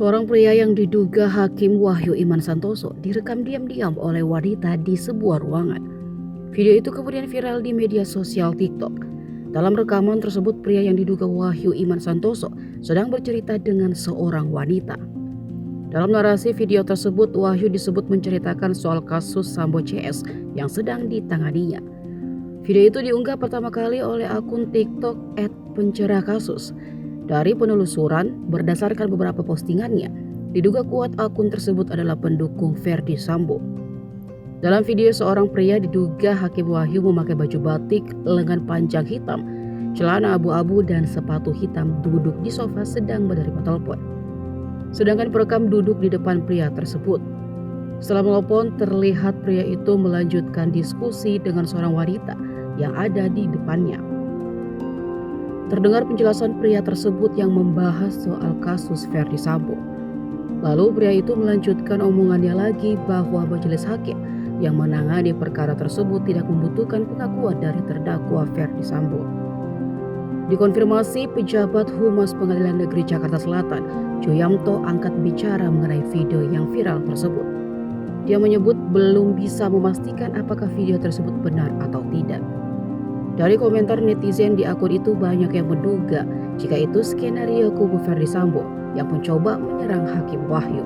Seorang pria yang diduga Hakim Wahyu Iman Santoso direkam diam-diam oleh wanita di sebuah ruangan. Video itu kemudian viral di media sosial TikTok. Dalam rekaman tersebut, pria yang diduga Wahyu Iman Santoso sedang bercerita dengan seorang wanita. Dalam narasi video tersebut, Wahyu disebut menceritakan soal kasus Sambo CS yang sedang ditanganinya. Video itu diunggah pertama kali oleh akun TikTok @pencerahkasus. Dari penelusuran berdasarkan beberapa postingannya, diduga kuat akun tersebut adalah pendukung Ferdy Sambo. Dalam video, seorang pria diduga Hakim Wahyu memakai baju batik lengan panjang hitam, celana abu-abu dan sepatu hitam duduk di sofa sedang menerima telepon. Sedangkan perekam duduk di depan pria tersebut. Setelah menelpon, terlihat pria itu melanjutkan diskusi dengan seorang wanita yang ada di depannya. Terdengar penjelasan pria tersebut yang membahas soal kasus Ferdy Sambo. Lalu pria itu melanjutkan omongannya lagi bahwa majelis hakim yang menangani perkara tersebut tidak membutuhkan pengakuan dari terdakwa Ferdy Sambo. Dikonfirmasi, pejabat Humas Pengadilan Negeri Jakarta Selatan, Joyamto, angkat bicara mengenai video yang viral tersebut. Dia menyebut belum bisa memastikan apakah video tersebut benar atau tidak. Dari komentar netizen di akun itu, banyak yang menduga jika itu skenario kubu Ferdy Sambo yang mencoba menyerang Hakim Wahyu.